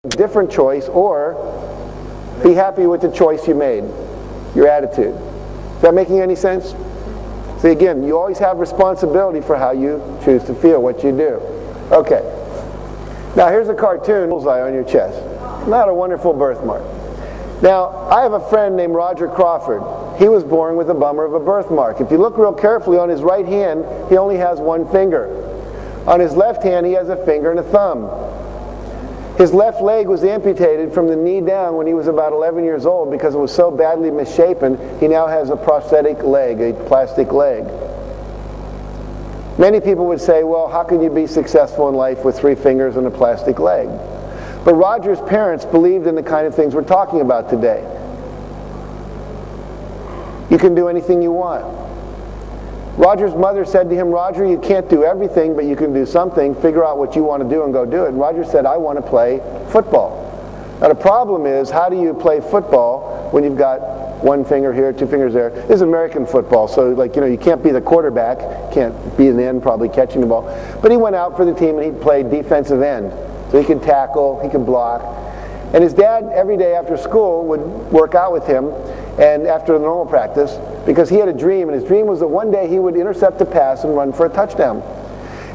different choice, or be happy with the choice you made, your attitude. Is that making any sense? See, again, you always have responsibility for how you choose to feel, what you do. Okay. Now here's a cartoon, bullseye on your chest. Not a wonderful birthmark. Now, I have a friend named Roger Crawford. He was born with a bummer of a birthmark. If you look real carefully, on his right hand, he only has one finger. On his left hand, he has a finger and a thumb. His left leg was amputated from the knee down when he was about 11 years old because it was so badly misshapen. He now has a prosthetic leg, a plastic leg. Many people would say, well, how can you be successful in life with 3 fingers and a plastic leg? But Roger's parents believed in the kind of things we're talking about today. You can do anything you want. Roger's mother said to him, Roger, you can't do everything, but you can do something. Figure out what you want to do and go do it. And Roger said, I want to play football. Now the problem is, how do you play football when you've got 1 finger here, 2 fingers there? This is American football, so you can't be the quarterback, can't be an end probably catching the ball. But he went out for the team and he played defensive end. So he could tackle, he could block. And his dad, every day after school, would work out with him and after the normal practice, because he had a dream, and his dream was that one day he would intercept a pass and run for a touchdown.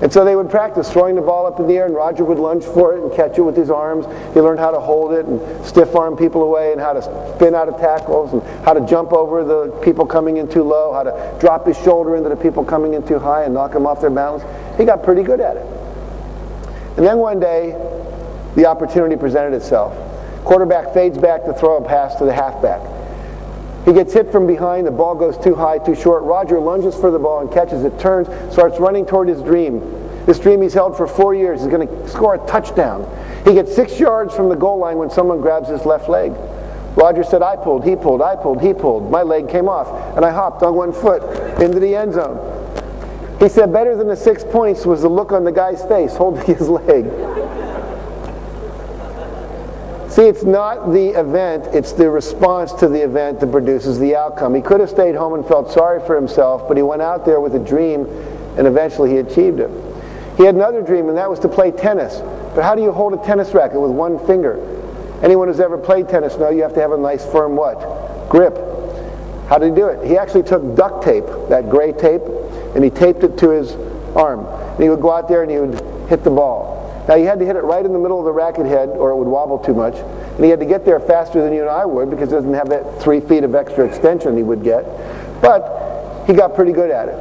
And so they would practice throwing the ball up in the air, and Roger would lunge for it and catch it with his arms. He learned how to hold it and stiff arm people away, and how to spin out of tackles, and how to jump over the people coming in too low, how to drop his shoulder into the people coming in too high and knock them off their balance. He got pretty good at it. And then one day, the opportunity presented itself. Quarterback fades back to throw a pass to the halfback. He gets hit from behind, the ball goes too high, too short. Roger lunges for the ball and catches it, turns, starts running toward his dream. This dream he's held for 4 years. He's going to score a touchdown. He gets 6 yards from the goal line when someone grabs his left leg. Roger said, I pulled, he pulled, I pulled, he pulled. My leg came off, and I hopped on 1 foot into the end zone. He said better than the 6 points was the look on the guy's face holding his leg. See, it's not the event, it's the response to the event that produces the outcome. He could have stayed home and felt sorry for himself, but he went out there with a dream, and eventually he achieved it. He had another dream, and that was to play tennis. But how do you hold a tennis racket with 1 finger? Anyone who's ever played tennis knows you have to have a nice firm what? Grip. How did he do it? He actually took duct tape, that gray tape, and he taped it to his arm. And he would go out there and he would hit the ball. Now you had to hit it right in the middle of the racket head or it would wobble too much. And he had to get there faster than you and I would because it doesn't have that 3 feet of extra extension he would get. But he got pretty good at it.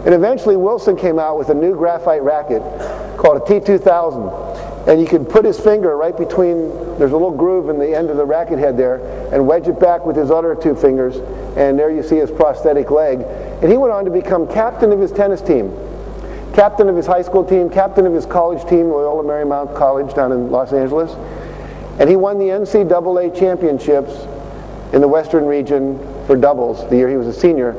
And eventually Wilson came out with a new graphite racket called a T2000. And you could put his finger right between, there's a little groove in the end of the racket head there, and wedge it back with his other 2 fingers. And there you see his prosthetic leg. And he went on to become captain of his tennis team. Captain of his high school team, captain of his college team, Loyola Marymount College down in Los Angeles. And he won the NCAA championships in the Western region for doubles the year he was a senior,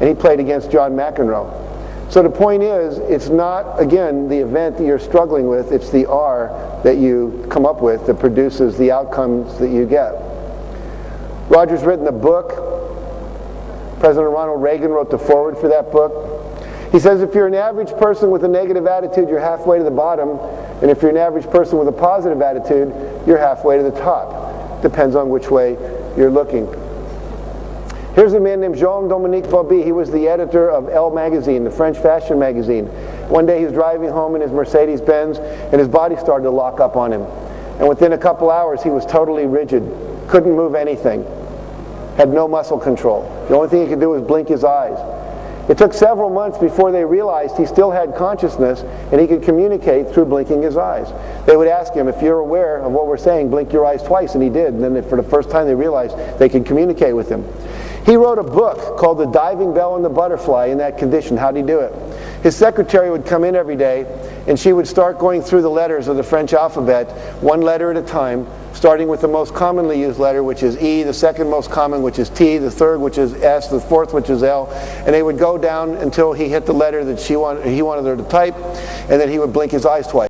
and he played against John McEnroe. So the point is, it's not, again, the event that you're struggling with, it's the R that you come up with that produces the outcomes that you get. Roger's written a book. President Ronald Reagan wrote the foreword for that book. He says if you're an average person with a negative attitude, you're halfway to the bottom, and if you're an average person with a positive attitude, you're halfway to the top. Depends on which way you're looking. Here's a man named Jean-Dominique Bauby. He was the editor of Elle magazine, the French fashion magazine. One day he was driving home in his Mercedes-Benz, and his body started to lock up on him. And within a couple hours, he was totally rigid, couldn't move anything, had no muscle control. The only thing he could do was blink his eyes. It took several months before they realized he still had consciousness and he could communicate through blinking his eyes. They would ask him, if you're aware of what we're saying, blink your eyes twice, and he did. And then for the first time they realized they could communicate with him. He wrote a book called The Diving Bell and the Butterfly in that condition. How did he do it? His secretary would come in every day and she would start going through the letters of the French alphabet, 1 letter at a time, starting with the most commonly used letter, which is E, the second most common, which is T, the third, which is S, the fourth, which is L, and they would go down until he hit the letter that he wanted her to type, and then he would blink his eyes twice.